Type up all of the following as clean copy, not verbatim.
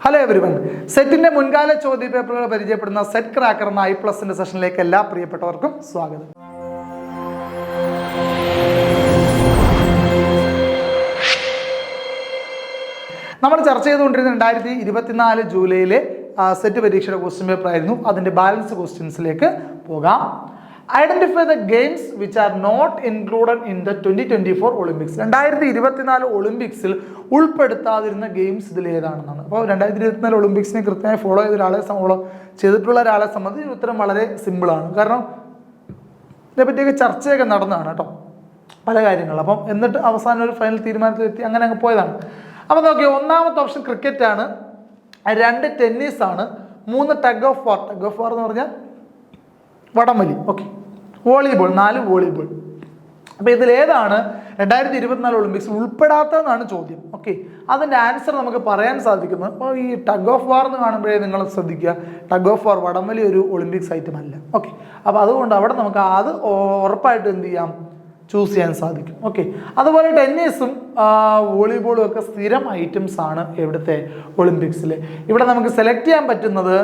Hello everyone, സെറ്റിന്റെ മുൻകാല ചോദ്യപേപ്പറുകൾ പരിചയപ്പെടുന്ന set cracker എന്ന I+ന്റെ സെഷനിലേക്ക് എല്ലാ പ്രിയപ്പെട്ടവർക്കും സ്വാഗതം. നമ്മൾ ചർച്ച ചെയ്തുകൊണ്ടിരുന്ന 2024 ജൂലൈയിലെ സെറ്റ് പരീക്ഷയുടെ ക്വസ്റ്റ്യൻ പേപ്പർ ആയിരുന്നു. അതിന്റെ ബാലൻസ് ക്വസ്റ്റ്യൻസിലേക്ക് പോകാം. Identify the games which are not included in the 2024 Olympics. 2024 ഒളിമ്പിക്സിൽ ഉൾപ്പെടുത്താതിരുന്ന ഗെയിംസ് ഇതിൽ ഏതാണെന്നാണ്. അപ്പോൾ 2024 ഒളിമ്പിക്സിനെ കൃത്യമായി ഫോളോ ചെയ്തിട്ടുള്ള ഒരാളെ സംബന്ധിച്ച് ഉത്തരം വളരെ സിമ്പിളാണ്. കാരണം ഇതിനെപ്പറ്റിയൊക്കെ ചർച്ചയൊക്കെ നടന്നതാണ് കേട്ടോ, പല കാര്യങ്ങൾ. അപ്പം എന്നിട്ട് അവസാനം ഒരു ഫൈനൽ തീരുമാനത്തിലെത്തി അങ്ങനെ അങ്ങ് പോയതാണ്. അപ്പോൾ നോക്കിയാൽ ഒന്നാമത്തെ ഓപ്ഷൻ ക്രിക്കറ്റ് ആണ്, 2 ടെന്നീസ് ആണ്, 3 tug of war. Tug of വാർ എന്ന് പറഞ്ഞാൽ വടംവലി. Okay, volleyball, 4 volleyball. അപ്പോൾ ഇതിലേതാണ് 2024 ഒളിമ്പിക്സ് ഉൾപ്പെടാത്തതെന്നാണ് ചോദ്യം. ഓക്കെ, അതിൻ്റെ ആൻസർ നമുക്ക് പറയാൻ സാധിക്കുന്നത് അപ്പോൾ ഈ ടഗ് ഓഫ് വാർ എന്ന് കാണുമ്പോഴേ നിങ്ങൾ ശ്രദ്ധിക്കുക, ടഗ് ഓഫ് വാർ വടംവലി ഒരു ഒളിമ്പിക്സ് ഐറ്റം അല്ല. ഓക്കെ, അപ്പോൾ അതുകൊണ്ട് അവിടെ നമുക്ക് അത് ഉറപ്പായിട്ട് എന്ത് ചെയ്യാം, ചൂസ് ചെയ്യാൻ സാധിക്കും. ഓക്കെ, അതുപോലെ ടെന്നീസും വോളിബോളും ഒക്കെ സ്ഥിരം ഐറ്റംസ് ആണ് ഇവിടുത്തെ ഒളിമ്പിക്സിൽ. ഇവിടെ നമുക്ക് സെലക്ട് ചെയ്യാൻ പറ്റുന്നത്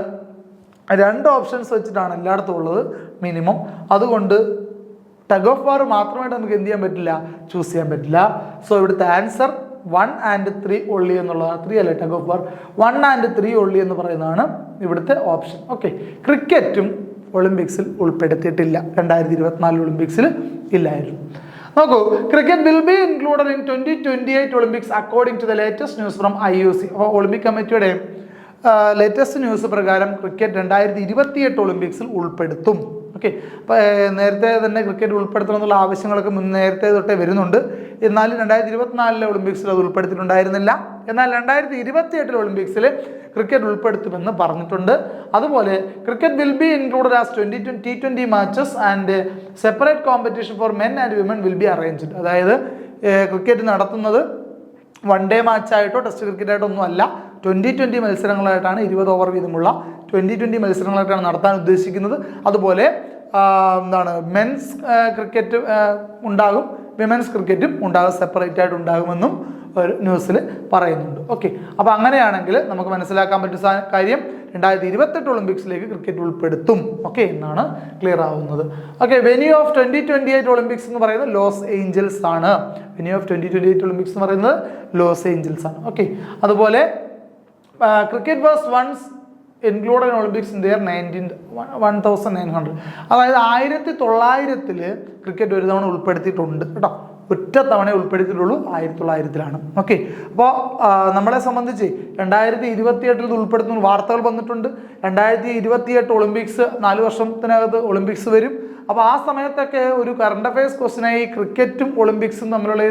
2 ഓപ്ഷൻസ് വെച്ചിട്ടാണ് എല്ലായിടത്തും ഉള്ളത് മിനിമം. അതുകൊണ്ട് ടഗ് ഓഫ് വാർ മാത്രമായിട്ട് നമുക്ക് എന്ത് ചെയ്യാൻ പറ്റില്ല, ചൂസ് ചെയ്യാൻ പറ്റില്ല. സോ ഇവിടുത്തെ ആൻസർ 1 and 3 ഒള്ളി എന്നുള്ളതാണ്. 3 അല്ലേ tug of war, 1 and 3 only എന്ന് പറയുന്നതാണ് ഇവിടുത്തെ ഓപ്ഷൻ. ഓക്കെ, ക്രിക്കറ്റും ഒളിമ്പിക്സിൽ ഉൾപ്പെടുത്തിയിട്ടില്ല, 2024 ഒളിമ്പിക്സിൽ ഇല്ലായിരുന്നു. നോക്കൂ, cricket will be included in 2028 Olympics according to the latest news from IOC. അപ്പോൾ ഒളിമ്പിക് കമ്മിറ്റിയുടെ ലേറ്റസ്റ്റ് ന്യൂസ് പ്രകാരം ക്രിക്കറ്റ് 2028 ഒളിമ്പിക്സിൽ ഉൾപ്പെടുത്തും. ഓക്കെ, അപ്പോൾ നേരത്തെ തന്നെ ക്രിക്കറ്റ് ഉൾപ്പെടുത്തണം എന്നുള്ള ആവശ്യങ്ങളൊക്കെ നേരത്തെ തൊട്ടേ വരുന്നുണ്ട്. എന്നാലും 2024 ഒളിമ്പിക്സിൽ അത് ഉൾപ്പെടുത്തിയിട്ടുണ്ടായിരുന്നില്ല. എന്നാൽ 2028 ഒളിമ്പിക്സിൽ ക്രിക്കറ്റ് ഉൾപ്പെടുത്തുമെന്ന് പറഞ്ഞിട്ടുണ്ട്. അതുപോലെ cricket will be included as T20 matches and separate competition four men and women will be arranged. അതായത് ക്രിക്കറ്റ് നടത്തുന്നത് 1 ഡേ മാച്ചായിട്ടോ ടെസ്റ്റ് ക്രിക്കറ്റായിട്ടോ ഒന്നും അല്ല, 2020 മത്സരങ്ങളായിട്ടാണ്, 20 ഓവർ വീതമുള്ള 2020 മത്സരങ്ങളായിട്ടാണ് നടത്താൻ ഉദ്ദേശിക്കുന്നത്. അതുപോലെ മെൻസ് ക്രിക്കറ്റ് ഉണ്ടാകും, വിമൻസ് ക്രിക്കറ്റും ഉണ്ടാകും, സെപ്പറേറ്റ് ആയിട്ട് ഉണ്ടാകുമെന്നും ഒരു ന്യൂസിൽ പറയുന്നുണ്ട്. ഓക്കെ, അപ്പോൾ അങ്ങനെയാണെങ്കിൽ നമുക്ക് മനസ്സിലാക്കാൻ പറ്റുന്ന കാര്യം 2028 ഒളിമ്പിക്സിലേക്ക് ക്രിക്കറ്റ് ഉൾപ്പെടുത്തും. ഓക്കെ എന്നാണ് ക്ലിയർ ആവുന്നത്. ഓക്കെ, വെന്യൂ ഓഫ് 2028 ഒളിമ്പിക്സ് എന്ന് പറയുന്നത് ലോസ് ഏഞ്ചൽസ് ആണ്. വെന്യൂ ഓഫ് 2028 ഒളിമ്പിക്സ് എന്ന് പറയുന്നത് ലോസ് ഏഞ്ചൽസ് ആണ്. ഓക്കെ, അതുപോലെ cricket was once included in Olympics in the year 1900. അതായത് 1900 ക്രിക്കറ്റ് ഒരു തവണ ഉൾപ്പെടുത്തിയിട്ടുണ്ട് കേട്ടോ, ഒറ്റ തവണ ഉൾപ്പെടുത്തിയിട്ടുള്ളൂ, 1900-ലാണ്. ഓക്കെ, അപ്പോൾ നമ്മളെ സംബന്ധിച്ച് 2028 ഇത് ഉൾപ്പെടുത്തുന്ന വാർത്തകൾ വന്നിട്ടുണ്ട്. 2028 ഒളിമ്പിക്സ് 4 വർഷത്തിനകത്ത് ഒളിമ്പിക്സ് വരും. അപ്പോൾ ആ സമയത്തൊക്കെ ഒരു കറണ്ട് അഫയേഴ്സ് ക്വസ്റ്റ്യനായി ക്രിക്കറ്റും ഒളിമ്പിക്സും തമ്മിലുള്ള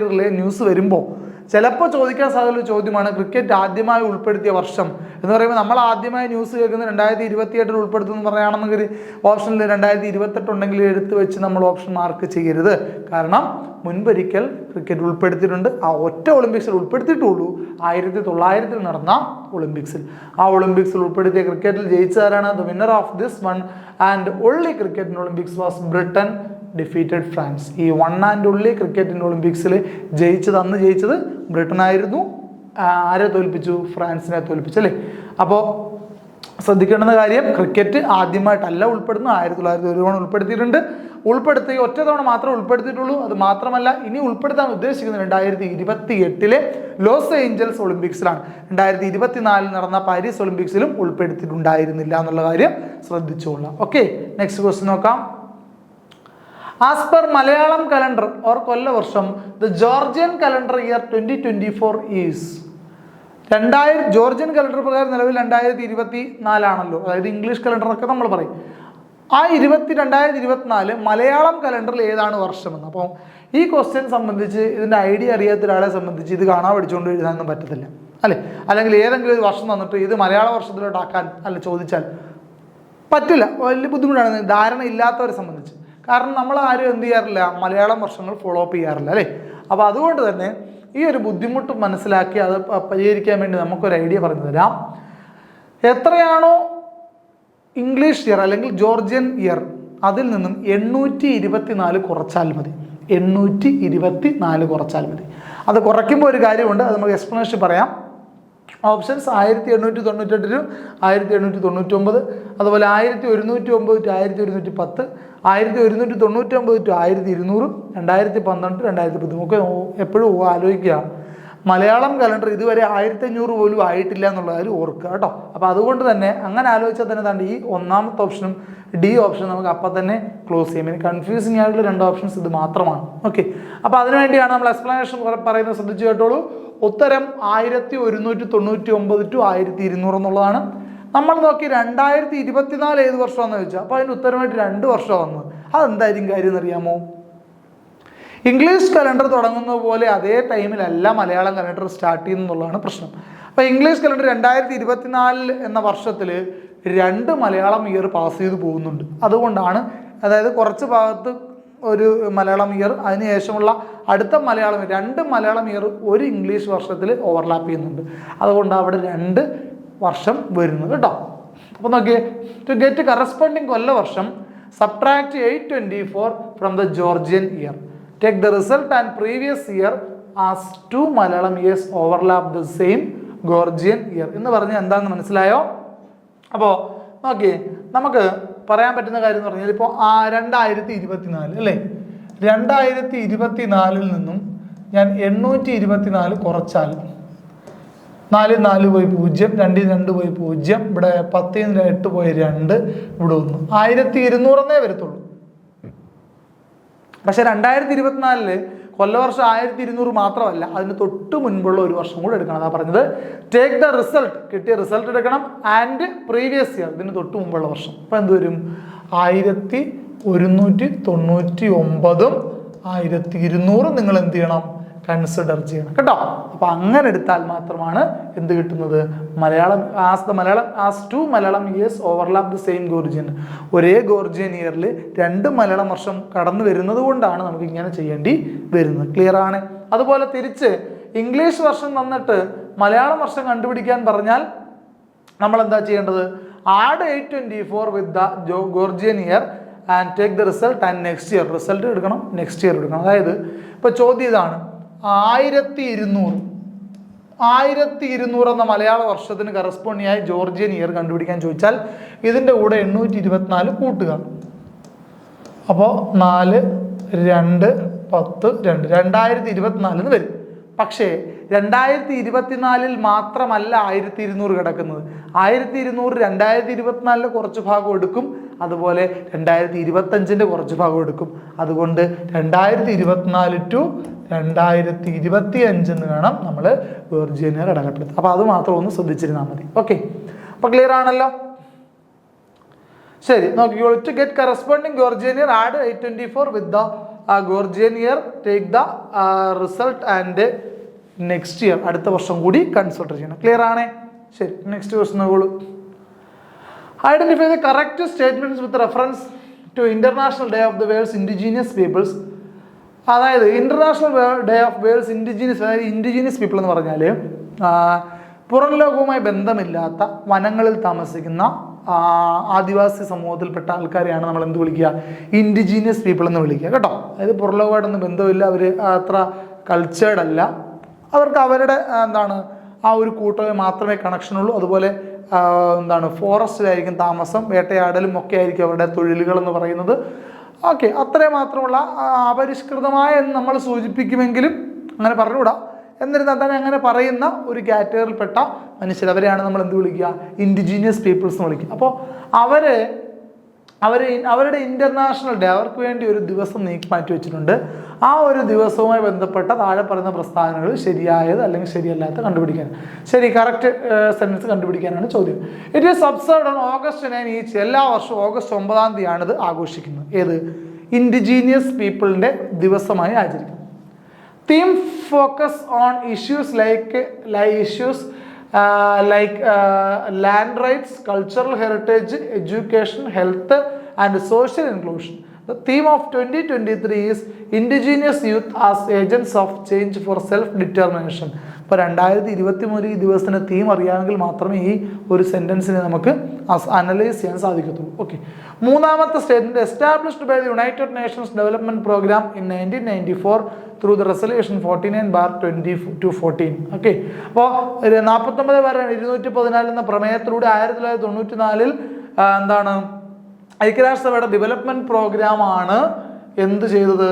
ന്യൂസ് വരുമ്പോൾ ചിലപ്പോൾ ചോദിക്കാൻ സാധ്യതയുള്ള ചോദ്യമാണ് ക്രിക്കറ്റ് ആദ്യമായി ഉൾപ്പെടുത്തിയ വർഷം എന്ന് പറയുമ്പോൾ നമ്മൾ ആദ്യമായി ന്യൂസ് കേൾക്കുന്നത് 2028 ഉൾപ്പെടുത്തുമെന്ന് പറയുകയാണെന്നെങ്കിൽ ഓപ്ഷനിൽ 2028 ഉണ്ടെങ്കിൽ എടുത്ത് വെച്ച് നമ്മൾ ഓപ്ഷൻ മാർക്ക് ചെയ്യരുത്. കാരണം മുൻപൊരിക്കൽ ക്രിക്കറ്റ് ഉൾപ്പെടുത്തിയിട്ടുണ്ട്, ആ ഒറ്റ ഒളിമ്പിക്സിൽ ഉൾപ്പെടുത്തിയിട്ടുള്ളൂ, 1900 നടന്ന ഒളിമ്പിക്സിൽ. ആ ഒളിമ്പിക്സിൽ ഉൾപ്പെടുത്തിയ ക്രിക്കറ്റിൽ ജയിച്ചതാരാണ്? The winner of this one and only cricket in Olympics was Britain defeated France. ഈ 1 and only ക്രിക്കറ്റിൻ്റെ ഒളിമ്പിക്സിൽ അന്ന് ജയിച്ചത് ബ്രിട്ടൻ ആയിരുന്നു. ആരെ തോൽപ്പിച്ചു? ഫ്രാൻസിനെ തോൽപ്പിച്ചു അല്ലേ. അപ്പോൾ ശ്രദ്ധിക്കേണ്ടുന്ന കാര്യം, ക്രിക്കറ്റ് ആദ്യമായിട്ടല്ല ഉൾപ്പെടുന്നത്, 1901 ഉൾപ്പെടുത്തിയിട്ടുണ്ട്. ഉൾപ്പെടുത്തി ഒറ്റ തവണ മാത്രമേ ഉൾപ്പെടുത്തിയിട്ടുള്ളൂ. അത് മാത്രമല്ല, ഇനി ഉൾപ്പെടുത്താൻ ഉദ്ദേശിക്കുന്നത് 2028 ലോസ് ഏഞ്ചൽസ് ഒളിമ്പിക്സിലാണ്. 2024 നടന്ന പാരീസ് ഒളിമ്പിക്സിലും ഉൾപ്പെടുത്തിയിട്ടുണ്ടായിരുന്നില്ല എന്നുള്ള കാര്യം ശ്രദ്ധിച്ചുകൊള്ളാം. ഓക്കെ, നെക്സ്റ്റ് ക്വസ്റ്റ്യൻ നോക്കാം. As per Malayalam calendar or കൊല്ലവർഷം, the Georgian calendar year 2024 is. Georgian calendar പ്രകാരം നിലവിൽ 2024 ആണല്ലോ, അതായത് ഇംഗ്ലീഷ് കലണ്ടർ എന്നൊക്കെ നമ്മൾ പറയും. ആ 2024 മലയാളം കലണ്ടറിൽ ഏതാണ് വർഷമെന്ന്. അപ്പോൾ ഈ ക്വസ്റ്റ്യൻ സംബന്ധിച്ച് ഇതിൻ്റെ ഐഡിയ അറിയാത്ത ഒരാളെ സംബന്ധിച്ച് ഇത് കാണാൻ പഠിച്ചുകൊണ്ട് എഴുതാനൊന്നും പറ്റത്തില്ല അല്ലേ. അല്ലെങ്കിൽ ഏതെങ്കിലും ഒരു വർഷം തന്നിട്ട് ഇത് മലയാള വർഷത്തിലോട്ടാക്കാൻ ചോദിച്ചാൽ പറ്റില്ല, വലിയ ബുദ്ധിമുട്ടാണ് ധാരണ ഇല്ലാത്തവരെ സംബന്ധിച്ച്. കാരണം നമ്മൾ ആരും എന്ത് ചെയ്യാറില്ല, മലയാളം വർഷങ്ങൾ ഫോളോ അപ്പ് ചെയ്യാറില്ല അല്ലേ. അപ്പോൾ അതുകൊണ്ട് തന്നെ ഈ ഒരു ബുദ്ധിമുട്ട് മനസ്സിലാക്കി അത് പരിഹരിക്കാൻ വേണ്ടി നമുക്കൊരു ഐഡിയ പറഞ്ഞു തരാം. എത്രയാണോ ഇംഗ്ലീഷ് ഇയർ അല്ലെങ്കിൽ ജോർജിയൻ ഇയർ, അതിൽ നിന്നും 824 കുറച്ചാൽ മതി. 824 കുറച്ചാൽ മതി. അത് കുറയ്ക്കുമ്പോൾ ഒരു കാര്യമുണ്ട്, അത് നമുക്ക് എക്സ്പ്ലനേഷൻ പറയാം. ഓപ്ഷൻസ് 1898 ടു 1899, അതുപോലെ 1109 ടു 1110, 1199 ടു 1200, 2012 2010. നമുക്ക് എപ്പോഴും ആലോചിക്കുക, മലയാളം കലണ്ടർ ഇതുവരെ 1500 പോലും ആയിട്ടില്ല എന്നുള്ള കാര്യം ഓർക്കുക കേട്ടോ. അപ്പോൾ അതുകൊണ്ട് തന്നെ അങ്ങനെ ആലോചിച്ചാൽ തന്നെ താണ്ട് ഈ ഒന്നാമത്തെ ഓപ്ഷനും ഡി ഓപ്ഷനും നമുക്ക് അപ്പം തന്നെ ക്ലോസ് ചെയ്യാം. ഇനി കൺഫ്യൂസിങ് ആയിട്ടുള്ള 2 ഓപ്ഷൻസ് ഇത് മാത്രമാണ്. ഓക്കെ, അപ്പോൾ അതിനുവേണ്ടിയാണ് നമ്മൾ എക്സ്പ്ലനേഷൻ പറയുന്നത്, ശ്രദ്ധിച്ചു കേട്ടോളൂ. ഉത്തരം 1199 ടു 1200 എന്നുള്ളതാണ്. നമ്മൾ നോക്കി 2024 ഏത് വർഷമാണെന്ന് ചോദിച്ചാൽ അപ്പോൾ അതിൻ്റെ ഉത്തരമായിട്ട് 2 വർഷം വന്നത്. അതെന്തായിരിക്കും കാര്യം എന്നറിയാമോ? ഇംഗ്ലീഷ് കലണ്ടർ തുടങ്ങുന്നത് പോലെ അതേ ടൈമിലല്ല മലയാളം കലണ്ടർ സ്റ്റാർട്ട് ചെയ്യുന്നതാണ് പ്രശ്നം. അപ്പോൾ ഇംഗ്ലീഷ് കലണ്ടർ 2024 എന്ന വർഷത്തിൽ 2 മലയാളം ഇയർ പാസ് ചെയ്ത് പോകുന്നുണ്ട്. അതുകൊണ്ടാണ്, അതായത് കുറച്ച് ഭാഗത്ത് ഒരു മലയാളം ഇയർ, അതിനുശേഷമുള്ള അടുത്ത മലയാളം 2 മലയാളം ഇയർ ഒരു ഇംഗ്ലീഷ് വർഷത്തിൽ ഓവർലാപ്പ് ചെയ്യുന്നുണ്ട്. അതുകൊണ്ട് അവിടെ 2 വർഷം വരുന്നത് കേട്ടോ. അപ്പോൾ നോക്കിയേ, ടു ഗെറ്റ് കറസ്പോണ്ടിങ് കൊല്ലവർഷം subtract 824 from the Georgian year. Take the result and previous year as 2 Malayalam years overlap the same Georgian year. എന്ന് പറഞ്ഞാൽ എന്താണെന്ന് മനസ്സിലായോ? അപ്പോൾ നോക്കിയേ, നമുക്ക് പറയാൻ പറ്റുന്ന കാര്യം എന്ന് പറഞ്ഞാൽ ഇപ്പോൾ 2024 അല്ലേ, 2024 നിന്നും ഞാൻ 824 കുറച്ചാൽ 4 4 പോയി 0, 2 2 പോയി 0, ഇവിടെ 10 8 പോയി 2, ഇവിടെ 1, 1200 വരത്തുള്ളൂ. പക്ഷെ 2024 കൊല്ലവർഷം 1200 മാത്രമല്ല, അതിന് തൊട്ട് മുൻപുള്ള ഒരു വർഷം കൂടെ എടുക്കണം. അതാ പറഞ്ഞത്, ടേക്ക് ദ റിസൾട്ട്, കിട്ടിയ റിസൾട്ട് എടുക്കണം, ആൻഡ് പ്രീവിയസ് ഇയർ, ഇതിന് തൊട്ട് മുമ്പുള്ള വർഷം. അപ്പം എന്ത് വരും? 1199 1200 നിങ്ങൾ എന്ത് ചെയ്യണം? കൺസിഡർ ചെയ്യണം കേട്ടോ. അപ്പൊ അങ്ങനെ എടുത്താൽ മാത്രമാണ് എന്ത് കിട്ടുന്നത്? Malayalam as 2 Malayalam years overlap the same Gregorian. ഒരേ ഗോർജിയൻ ഇയറിൽ 2 മലയാളം വർഷം കടന്നു വരുന്നത് കൊണ്ടാണ് നമുക്ക് ഇങ്ങനെ ചെയ്യേണ്ടി വരുന്നത്. ക്ലിയർ ആണ്? അതുപോലെ തിരിച്ച് ഇംഗ്ലീഷ് വർഷം തന്നിട്ട് മലയാളം വർഷം കണ്ടുപിടിക്കാൻ പറഞ്ഞാൽ നമ്മൾ എന്താ ചെയ്യേണ്ടത്? Add 824 with the Gregorian year and take the result and next year. Result എടുക്കണം, നെക്സ്റ്റ് ഇയർ എടുക്കണം. അതായത് ഇപ്പോൾ ചോദ്യം ഇതാണ്, 1200 എന്ന മലയാള വർഷത്തിന് കറസ്പോണ്ടിങ് ആയി ജോർജിയൻ ഇയർ കണ്ടുപിടിക്കാൻ ചോദിച്ചാൽ ഇതിൻ്റെ കൂടെ 824 കൂട്ടുക. അപ്പോൾ 4 2 10 2 2024 വരും. പക്ഷേ 2024 മാത്രമല്ല 1200 കിടക്കുന്നത്. 1200 2024 കുറച്ച് ഭാഗം എടുക്കും, അതുപോലെ 2025 കുറച്ച് ഭാഗം എടുക്കും. അതുകൊണ്ട് 2024 ടു 2025 എന്ന് വേണം നമ്മൾ ഗോർജിയൻ ഇയർ അടക്കപ്പെടുത്തുക. അപ്പോൾ അത് മാത്രം ഒന്ന് ശ്രദ്ധിച്ചിരുന്നാൽ മതി. ഓക്കെ, അപ്പോൾ ക്ലിയർ ആണല്ലോ? ശരി, നോക്കിക്കോളൂ. To get corresponding Gregorian year add 824 with the Gregorian year, take the result and next year, അടുത്ത വർഷം കൂടി കൺസിഡർ ചെയ്യണം. ക്ലിയർ ആണേ? ശരി, നെക്സ്റ്റ് ക്വസ്റ്റ്യൻ നോക്കോളൂ. Identify the correct statements with reference to International Day of the World's Indigenous Peoples. അതായത് International Day of World's Indigenous, അതായത് indigenous people എന്ന് പറഞ്ഞാൽ പുറം ലോകവുമായി ബന്ധമില്ലാത്ത വനങ്ങളിൽ താമസിക്കുന്ന ആദിവാസി സമൂഹത്തിൽപ്പെട്ട ആൾക്കാരെയാണ് നമ്മൾ എന്ത് വിളിക്കുക? ഇൻഡിജീനിയസ് പീപ്പിൾ എന്ന് വിളിക്കുക കേട്ടോ. അതായത് പുറം ലോകമായിട്ടൊന്നും ബന്ധമില്ല, അവർ അത്ര കൾച്ചേർഡ് അല്ല, അവർക്ക് അവരുടെ എന്താണ് ആ ഒരു കൂട്ടമേ മാത്രമേ കണക്ഷനുള്ളൂ. അതുപോലെ എന്താണ് ഫോറസ്റ്റിലായിരിക്കും താമസം, വേട്ടയാടലും ഒക്കെ ആയിരിക്കും അവരുടെ തൊഴിലുകൾ എന്ന് പറയുന്നത്. ഓക്കെ, അത്രയും മാത്രമുള്ള അപരിഷ്കൃതമായ എന്ന് നമ്മൾ സൂചിപ്പിക്കുമെങ്കിലും അങ്ങനെ പറഞ്ഞുകൂടാ. എന്നിരുന്നാൽ തന്നെ അങ്ങനെ പറയുന്ന ഒരു കാറ്റഗറിയിൽപ്പെട്ട മനുഷ്യർ, അവരെയാണ് നമ്മൾ എന്ത് വിളിക്കുക? ഇൻഡിജീനിയസ് പീപ്പിൾസ് എന്ന് വിളിക്കുക. അപ്പോൾ അവരുടെ ഇൻ്റർനാഷണൽ ഡേ, അവർക്ക് വേണ്ടി ഒരു ദിവസം മാറ്റി വെച്ചിട്ടുണ്ട്. ആ ഒരു ദിവസവുമായി ബന്ധപ്പെട്ട താഴെ പറയുന്ന പ്രസ്താവനകൾ ശരിയായത് അല്ലെങ്കിൽ ശരിയല്ലാത്ത കണ്ടുപിടിക്കാൻ, ശരി കറക്റ്റ് സെൻറ്റൻസ് കണ്ടുപിടിക്കാനാണ് ചോദ്യം. It is observed on August 9 each. എല്ലാ വർഷവും August 9 ഇത് ആഘോഷിക്കുന്നത്. ഏത്? ഇൻഡിജീനിയസ് പീപ്പിളിൻ്റെ ദിവസമായി ആചരിക്കും. Theme focus on issues like land rights, cultural heritage, education, health and social inclusion. The theme of 2023 is indigenous youth as agents of change for self-determination. അപ്പോൾ 2023 ഈ ദിവസത്തിൻ്റെ തീം അറിയാമെങ്കിൽ മാത്രമേ ഈ ഒരു സെൻറ്റൻസിനെ നമുക്ക് അനലൈസ് ചെയ്യാൻ സാധിക്കത്തുള്ളൂ. ഓക്കെ, മൂന്നാമത്തെ statement established by the United Nations Development Programme in 1994 through the resolution 49/2014. Okay, അപ്പോൾ 49/214 എന്ന പ്രമേയത്തിലൂടെ 1994 എന്താണ് ഐക്യരാഷ്ട്രസഭയുടെ ഡെവലപ്മെന്റ് പ്രോഗ്രാമാണ് എന്ത് ചെയ്തത്,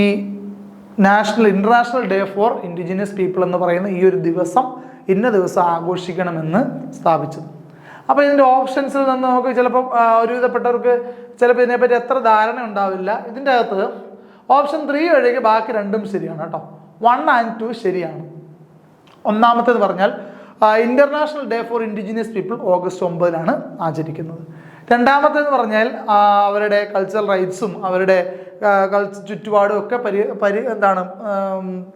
ഈ international day for indigenous people എന്ന് പറയുന്ന ഈ ഒരു ദിവസം ഇന്ന ദിവസം ആഘോഷിക്കണമെന്ന് സ്ഥാപിച്ചത്. അപ്പോൾ ഇതിൻ്റെ ഓപ്ഷൻസിൽ നിന്ന് നമുക്ക് ചിലപ്പോൾ ഒരുവിധപ്പെട്ടവർക്ക് ചിലപ്പോൾ ഇതിനെപ്പറ്റി എത്ര ധാരണ ഉണ്ടാവില്ല. ഇതിൻ്റെ അകത്ത് ഓപ്ഷൻ 3 ഒഴികെ ബാക്കി രണ്ടും ശരിയാണ് കേട്ടോ. 1 and 2 ശരിയാണ്. ഒന്നാമത്തേത് പറഞ്ഞാൽ international day for indigenous people August 9 ആചരിക്കുന്നത്. രണ്ടാമത്തേന്ന് പറഞ്ഞാൽ അവരുടെ കൾച്ചറൽ റൈറ്റ്സും അവരുടെ ചുറ്റുപാടും ഒക്കെ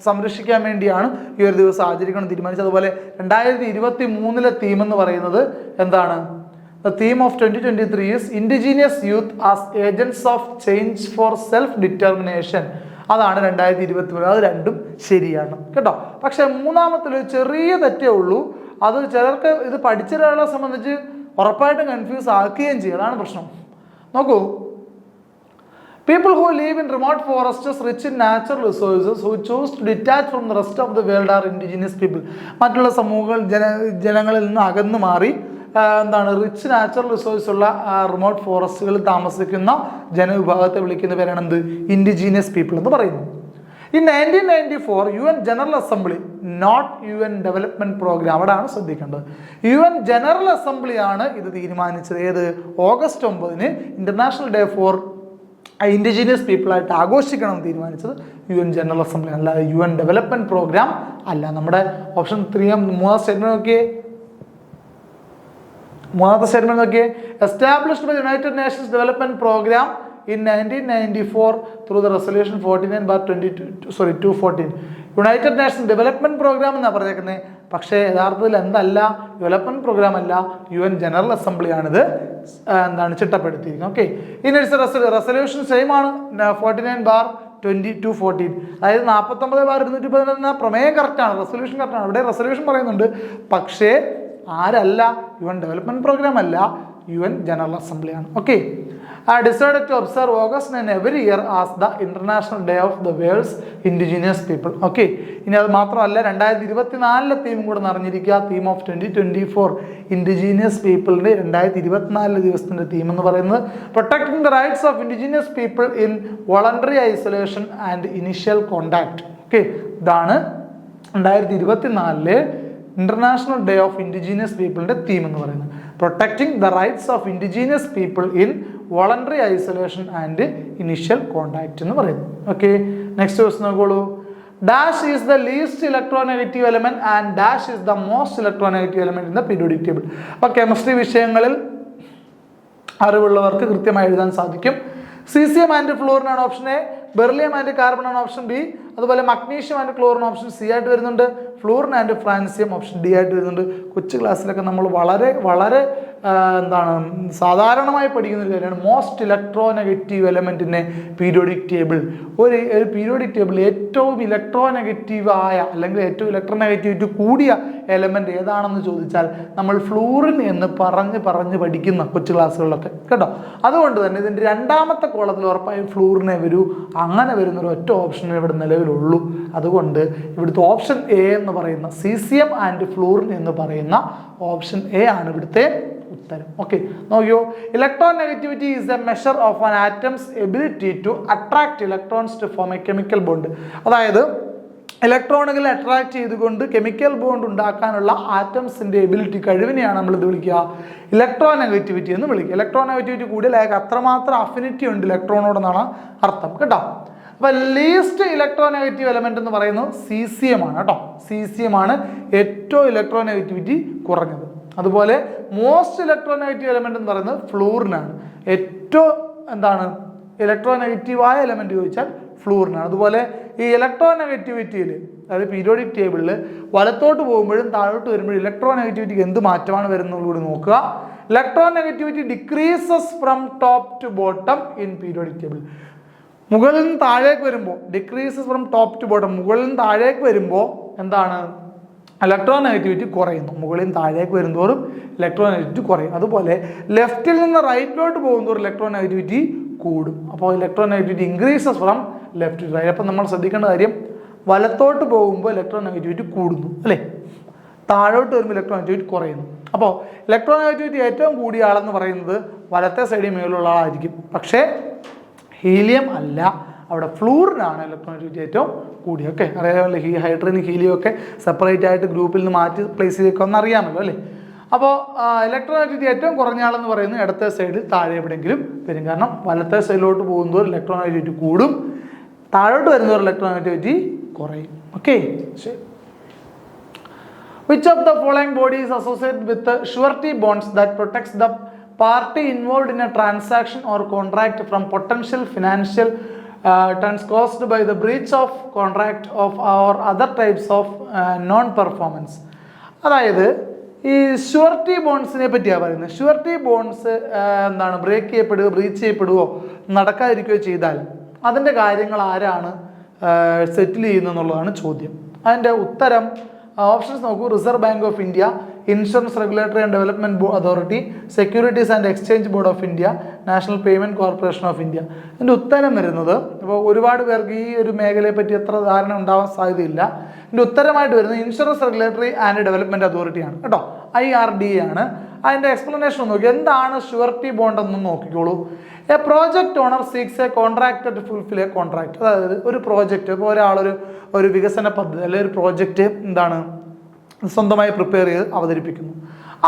സംരക്ഷിക്കാൻ വേണ്ടിയാണ് ഈ ഒരു ദിവസം ആചരിക്കണം തീരുമാനിച്ചത്. അതുപോലെ 2023 തീം എന്ന് പറയുന്നത് എന്താണ്? The theme of 2023 is Indigenous Youth as Agents of Change for Self-Determination. അതാണ് 2023. അത് രണ്ടും ശരിയാണ് കേട്ടോ. പക്ഷെ മൂന്നാമത്തിൽ ചെറിയ തെറ്റേ ഉള്ളൂ. അത് ചിലർക്ക് ഇത് പഠിച്ചൊരാളെ സംബന്ധിച്ച് ഉറപ്പായിട്ടും കൺഫ്യൂസ് ആക്കുകയും ചെയ്യും. അതാണ് പ്രശ്നം. നോക്കൂ, people who live in remote forests rich in natural resources who choose to detach from the rest of the world are indigenous people. മറ്റുള്ള സമൂഹങ്ങൾ ജനങ്ങളിൽ നിന്ന് അകന്നു മാറി റിച്ച് നാച്ചുറൽ റിസോഴ്സ് ഉള്ള റിമോട്ട് ഫോറസ്റ്റുകളിൽ താമസിക്കുന്ന ജനവിഭാഗത്തെ വിളിക്കുന്ന പേരാണ് എന്ത്? ഇൻഡിജീനിയസ് പീപ്പിൾ എന്ന് പറയുന്നു. In 1994 UN general assembly, not UN development programme, അവിടെയാണ് ശ്രദ്ധിക്കേണ്ടത്. UN ജനറൽ അസംബ്ലിയാണ് ഇത് തീരുമാനിച്ചത്. ഏത്? August 9 international day for indigenous people ആയിട്ട് ആഘോഷിക്കണം തീരുമാനിച്ചത് UN ജനറൽ അസംബ്ലി, അല്ലാതെ UN ഡെവലപ്മെന്റ് പ്രോഗ്രാം അല്ല. നമ്മുടെ ഓപ്ഷൻ 3 മൂന്നാം സ്റ്റേറ്റ്മെന്റ് നോക്കിയേ. മൂന്നാമത്തെ സ്റ്റേറ്റ്മെന്റ് നോക്കിയേ, established by United Nations Development Programme in 1994 through the resolution 49/214. United Nation Development Programme എന്നാണ് പറഞ്ഞേക്കുന്നത്. പക്ഷേ യഥാർത്ഥത്തിൽ എന്തല്ല, ഡെവലപ്മെന്റ് പ്രോഗ്രാം അല്ല, UN ജനറൽ അസംബ്ലിയാണിത് ചിട്ടപ്പെടുത്തിയിരിക്കുന്നത്. ഓക്കെ, ഇനി റെസൊല്യൂഷൻ സെയിം ആണ്, 49/214. അതായത് 49/214 എന്ന പ്രമേയം കറക്റ്റാണ്, റെസൊല്യൂഷൻ കറക്റ്റാണ്. അവിടെ റെസൊല്യൂഷൻ പറയുന്നുണ്ട്, പക്ഷേ ആരല്ല, UN ഡെവലപ്മെന്റ് പ്രോഗ്രാം അല്ല, UN ജനറൽ അസംബ്ലിയാണ്. Okay, decided to observe August 9 every year as the International Day of the World's Indigenous People. Okay, ഇനി അത് മാത്രമല്ല 2024 തീം കൂടെ അറിഞ്ഞിരിക്കുക. തീം ഓഫ് 2024 ഇൻഡിജീനിയസ് പീപ്പിളിൻ്റെ 2024 ദിവസത്തിൻ്റെ തീം എന്ന് പറയുന്നത് protecting the rights of indigenous people in voluntary isolation and initial contact. Okay, ഇതാണ് 2024 International Day of Indigenous പീപ്പിളിൻ്റെ തീം എന്ന് പറയുന്നത്. Protecting the rights of indigenous people in voluntary isolation and initial contact എന്ന് പറയുന്നു. Okay, next question നോക്കോളൂ. Dash is the least electronegative element and dash is the most electronegative element in the periodic table. അപ്പോൾ chemistry വിഷയങ്ങളിൽ അറിവുള്ളവർക്ക് കൃത്യമായി എഴുതാൻ സാധിക്കും. Caesium and fluorine ആണ് option A, beryllium and carbon ആണ് ഓപ്ഷൻ ബി, അതുപോലെ magnesium and chlorine option C ആയിട്ട് വരുന്നുണ്ട്, fluorine and francium option D ആയിട്ട് വരുന്നുണ്ട്. കൊച്ചു ക്ലാസ്സിലൊക്കെ നമ്മൾ വളരെ വളരെ സാധാരണമായി പഠിക്കുന്ന ഒരു കാര്യമാണ് മോസ്റ്റ് ഇലക്ട്രോനെഗറ്റീവ് എലമെൻറ്റിനെ പീരിയോഡിക് ടേബിൾ. ഒരു പീരിയോഡിക് ടേബിൾ ഏറ്റവും ഇലക്ട്രോനെഗറ്റീവായ അല്ലെങ്കിൽ ഏറ്റവും ഇലക്ട്രോനെഗറ്റിവിറ്റി കൂടിയ എലമെൻറ്റ് ഏതാണെന്ന് ചോദിച്ചാൽ നമ്മൾ ഫ്ലൂറിൻ എന്ന് പറഞ്ഞ് പഠിക്കുന്ന കൊച്ചു ക്ലാസ്സുകളിലൊക്കെ കേട്ടോ. അതുകൊണ്ട് തന്നെ ഇതിൻ്റെ രണ്ടാമത്തെ കോളത്തിൽ ഉറപ്പായും ഫ്ലൂറിനെ വരൂ. അങ്ങനെ വരുന്നൊരു ഒറ്റ ഓപ്ഷൻ ഇവിടെ നിലവിലുള്ളൂ. അതുകൊണ്ട് ഇവിടുത്തെ ഓപ്ഷൻ എ എന്ന് പറയുന്ന സീസിയം ആൻഡ് ഫ്ലൂറിൻ എന്ന് പറയുന്ന ഓപ്ഷൻ എ ആണ് ഇവിടുത്തെ ഉത്തരം. ഓക്കെ, നോക്കിയോ, electronegativity is a measure of an atom's ability to attract electrons to form a chemical bond. അതായത് ഇലക്ട്രോണുകളെ അട്രാക്ട് ചെയ്തുകൊണ്ട് കെമിക്കൽ ബോണ്ട് ഉണ്ടാക്കാനുള്ള ആറ്റംസിന്റെ എബിലിറ്റി, കഴിവിനെയാണ് നമ്മൾ ഇത് വിളിക്കുക ഇലക്ട്രോനെഗറ്റിവിറ്റി എന്ന് വിളിക്കുക. ഇലക്ട്രോനെഗറ്റിവിറ്റി കൂടുതൽ അയാൾക്ക് അത്രമാത്രം അഫിനിറ്റി ഉണ്ട് ഇലക്ട്രോണോടെന്നാണ് അർത്ഥം കേട്ടോ. അപ്പോൾ ലീസ്റ്റ് ഇലക്ട്രോനെഗറ്റീവ് എലമെന്റ് എന്ന് പറയുന്നത് സീസിയം ആണ് കേട്ടോ. സീസിയം ആണ് ഏറ്റവും ഇലക്ട്രോനെഗറ്റിവിറ്റി കുറഞ്ഞത്. അതുപോലെ മോസ്റ്റ് ഇലക്ട്രോനെഗറ്റീവ് എലമെന്റ് എന്ന് പറയുന്നത് ഫ്ലൂറിനാണ്. ഏറ്റവും ഇലക്ട്രോനെഗറ്റീവായ എലമെന്റ് ചോദിച്ചാൽ ഫ്ലൂറിനാണ്. അതുപോലെ ഈ ഇലക്ട്രോനെഗറ്റിവിറ്റിയിൽ, അതായത് പീരിയോഡിക് ടേബിളിൽ വലത്തോട്ട് പോകുമ്പോഴും താഴോട്ട് വരുമ്പോഴും ഇലക്ട്രോനെഗറ്റിവിറ്റിക്ക് എന്ത് മാറ്റമാണ് വരുന്നത് കൂടി നോക്കുക. Electronegativity decreases from top to bottom in periodic table. മുകളിൽ നിന്ന് താഴേക്ക് വരുമ്പോൾ decreases from top to bottom, മുകളിൽ നിന്ന് താഴേക്ക് വരുമ്പോൾ എന്താണ് ഇലക്ട്രോനെഗറ്റിവിറ്റി കുറയുന്നു. മുകളിൽ നിന്ന് താഴേക്ക് വരുന്തോറും ഇലക്ട്രോനെഗറ്റിവിറ്റി കുറയും. അതുപോലെ ലെഫ്റ്റിൽ നിന്ന് റൈറ്റിലോട്ട് പോകുന്തോറും ഇലക്ട്രോനെഗറ്റിവിറ്റി കൂടും. അപ്പോൾ electronegativity increases from left to right. അപ്പം നമ്മൾ ശ്രദ്ധിക്കേണ്ട കാര്യം, വലത്തോട്ട് പോകുമ്പോൾ ഇലക്ട്രോനെഗറ്റിവിറ്റി കൂടുന്നു അല്ലേ, താഴോട്ട് വരുമ്പോൾ ഇലക്ട്രോനെഗറ്റിവിറ്റി കുറയുന്നു. അപ്പോൾ ഇലക്ട്രോനെഗറ്റിവിറ്റി ഏറ്റവും കൂടിയ ആളെന്ന് പറയുന്നത് വലത്തെ സൈഡിൽ മേലുള്ള ആളായിരിക്കും. പക്ഷേ ഹീലിയം അല്ല, അവിടെ ഫ്ലൂറിനാണ് ഇലക്ട്രോനെഗറ്റിവിറ്റി ഏറ്റവും കൂടി. ഓക്കെ, അറിയാമല്ലോ, ഹൈഡ്രജൻ ഹീലിയം ഒക്കെ സെപ്പറേറ്റ് ആയിട്ട് ഗ്രൂപ്പിൽ നിന്ന് മാറ്റി പ്ലേസ് ചെയ്തൊക്കെ അറിയാമല്ലോ അല്ലേ. അപ്പോൾ ഇലക്ട്രോനെഗറ്റിവിറ്റി ഏറ്റവും കുറഞ്ഞ ആളെന്ന് പറയുന്നത് ഇടത്തെ സൈഡിൽ താഴെ എവിടെയെങ്കിലും വരും. കാരണം വലത്തെ സൈഡിലോട്ട് പോകുന്നതോറും ഇലക്ട്രോനെഗറ്റിവിറ്റി കൂടും, താഴോട്ട് വരുന്നതോറും ഇലക്ട്രോനെഗറ്റിവിറ്റി കുറയും. ഓക്കെ, ശരി. Which of the following body is associated with the surety bonds that protects the party involved in a transaction or contract from potential financial turns caused by the breach of contract of or other types of non-performance? അതായത് ഈ surety ബോൺസിനെ പറ്റിയാണ് പറയുന്നത്. Surety bones എന്താണ് breach ചെയ്യപ്പെടുകയോ നടക്കാതിരിക്കുകയോ ചെയ്താൽ അതിൻ്റെ കാര്യങ്ങൾ ആരാണ് സെറ്റിൽ ചെയ്യുന്നതെന്നുള്ളതാണ് ചോദ്യം. അതിൻ്റെ ഉത്തരം ഓപ്ഷൻസ് നോക്കൂ. Reserve bank of India, insurance regulatory and development authority, securities and exchange board of India, national payment corporation of India. ഇതിൻ്റെ ഉത്തരം വരുന്നത്, ഇപ്പോൾ ഒരുപാട് പേർക്ക് ഈ ഒരു മേഖലയെ പറ്റി എത്ര ധാരണ ഉണ്ടാവാൻ സാധ്യതയില്ല. ഇതിൻ്റെ ഉത്തരമായിട്ട് വരുന്നത് ഇൻഷുറൻസ് റെഗുലേറ്ററി ആൻഡ് ഡെവലപ്മെൻറ്റ് അതോറിറ്റിയാണ് കേട്ടോ, IRDA ആണ്. അതിൻ്റെ എക്സ്പ്ലനേഷൻ നോക്കി, എന്താണ് ഷുവർട്ടി ബോണ്ട് എന്ന് നോക്കിക്കോളൂ. A project owner seeks a contract to fulfil a contract. അതായത് ഒരു പ്രോജക്റ്റ്, ഇപ്പോൾ ഒരു വികസന പദ്ധതി അല്ലെങ്കിൽ ഒരു പ്രോജക്റ്റ് എന്താണ് സ്വന്തമായി പ്രിപ്പയർ ചെയ്ത് അവതരിപ്പിക്കുന്നു.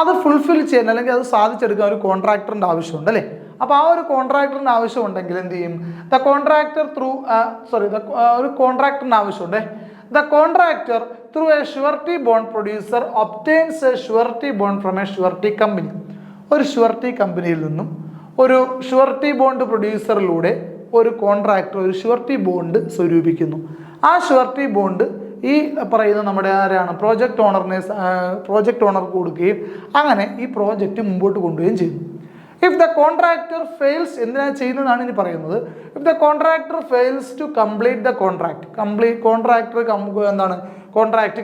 അത് ഫുൾഫിൽ ചെയ്യാൻ അല്ലെങ്കിൽ അത് സാധിച്ചെടുക്കാൻ ഒരു കോൺട്രാക്ടറിൻ്റെ ആവശ്യമുണ്ട് അല്ലേ. അപ്പോൾ ആ ഒരു കോൺട്രാക്ടറിൻ്റെ ആവശ്യമുണ്ടെങ്കിൽ എന്ത് ചെയ്യും, ഒരു കോൺട്രാക്ടറിൻ്റെ ആവശ്യമുണ്ട്. The contractor through a surety bond producer obtains a surety bond from a surety company. ഒരു ഷുവർട്ടി കമ്പനിയിൽ നിന്നും ഒരു ഷുവർട്ടി ബോണ്ട് പ്രൊഡ്യൂസറിലൂടെ ഒരു കോൺട്രാക്ടർ ഒരു ഷുവർട്ടി ബോണ്ട് സ്വരൂപിക്കുന്നു. ആ ഷുവർട്ടി ബോണ്ട് ഈ പറയുന്ന നമ്മുടെ ആരാണ് പ്രോജക്റ്റ് ഓണർ കൊടുക്കുകയും അങ്ങനെ ഈ പ്രോജക്റ്റ് മുമ്പോട്ട് കൊണ്ടുപോവുകയും ചെയ്യുന്നു. ഇഫ് ദ കോൺട്രാക്ടർ ഫെയിൽസ്, എന്തിനാ ചെയ്യുന്നതാണ് ഇനി പറയുന്നത്. If the contractor fails to complete the contract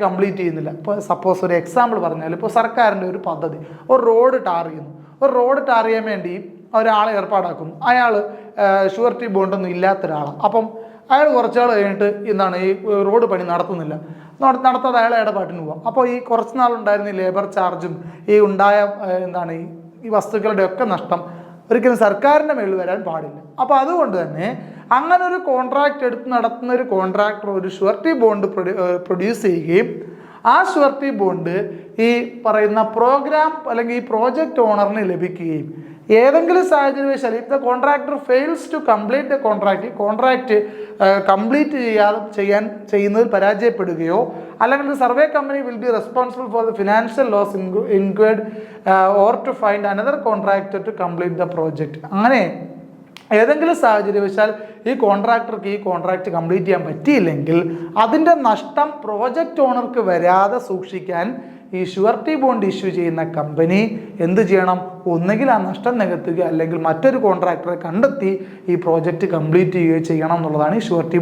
complete ചെയ്യുന്നില്ല. ഇപ്പോൾ സപ്പോസ് ഒരു എക്സാമ്പിൾ പറഞ്ഞാൽ, ഇപ്പോൾ സർക്കാരിൻ്റെ ഒരു പദ്ധതി, ഒരു റോഡ് ടാർ ചെയ്യുന്നു. ഒരു റോഡ് ടാർ ചെയ്യാൻ വേണ്ടി ഒരാളെ ഏർപ്പാടാക്കുന്നു. അയാൾ ഷുവർട്ടി ബോണ്ടൊന്നും ഇല്ലാത്ത ഒരാളാണ്. അപ്പം അയാൾ കുറച്ചാൾ കഴിഞ്ഞിട്ട് ഈ റോഡ് പണി നടത്താതെ അയാൾ ഇടപാട്ടിന് പോകാം. അപ്പോൾ ഈ കുറച്ച് നാളുണ്ടായിരുന്ന ഈ ലേബർ ചാർജും ഈ ഉണ്ടായ ഈ വസ്തുക്കളുടെ ഒക്കെ നഷ്ടം ഒരിക്കലും സർക്കാരിൻ്റെ മേളിൽ വരാൻ പാടില്ല. അപ്പോൾ അതുകൊണ്ട് തന്നെ അങ്ങനെ ഒരു കോൺട്രാക്ട് എടുത്ത് നടത്തുന്ന ഒരു കോൺട്രാക്ടർ ഒരു ഷുവർട്ടി ബോണ്ട് പ്രൊഡ്യൂസ് ചെയ്യുകയും ആ ഷുവർട്ടി ബോണ്ട് ഈ പറയുന്ന പ്രോഗ്രാം അല്ലെങ്കിൽ ഈ പ്രോജക്റ്റ് ഓണറിന് ലഭിക്കുകയും ഏതെങ്കിലും സാഹചര്യവശാൽ if the contractor fails to complete the contract complete ചെയ്യുന്നതിൽ പരാജയപ്പെടുകയോ അല്ലെങ്കിൽ survey company will be responsible for the financial loss incurred or to find another contractor to complete the project. അങ്ങനെ ഏതെങ്കിലും സാഹചര്യവശാൽ ഈ കോൺട്രാക്ടർക്ക് ഈ കോൺട്രാക്ട് കംപ്ലീറ്റ് ചെയ്യാൻ പറ്റിയില്ലെങ്കിൽ അതിൻ്റെ നഷ്ടം പ്രോജക്റ്റ് ഓണർക്ക് വരാതെ സൂക്ഷിക്കാൻ ഈ ഷുവർട്ടി ബോണ്ട് ഇഷ്യൂ ചെയ്യുന്ന കമ്പനി എന്ത് ചെയ്യണം, ഒന്നുകിൽ ആ നഷ്ടം നികത്തുക അല്ലെങ്കിൽ മറ്റൊരു കോൺട്രാക്ടറെ കണ്ടെത്തി ഈ പ്രോജക്റ്റ് കംപ്ലീറ്റ് ചെയ്യുകയോ ചെയ്യണം എന്നുള്ളതാണ് ഈ ഷുവർട്ടി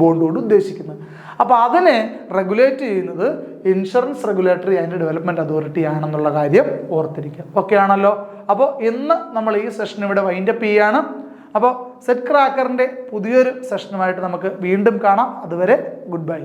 ബോണ്ടോട് ഉദ്ദേശിക്കുന്നത്. അപ്പോൾ അതിനെ റെഗുലേറ്റ് ചെയ്യുന്നത് insurance regulatory and development authority ആണെന്നുള്ള കാര്യം ഓർത്തിരിക്കുക. ഓക്കെ ആണല്ലോ. അപ്പോൾ ഇന്ന് നമ്മൾ ഈ സെഷൻ ഇവിടെ വൈൻഡപ്പ് ചെയ്യുകയാണ്. അപ്പോൾ സെറ്റ് ക്രാക്കറിൻ്റെ പുതിയൊരു സെഷനുമായിട്ട് നമുക്ക് വീണ്ടും കാണാം. അതുവരെ ഗുഡ് ബൈ.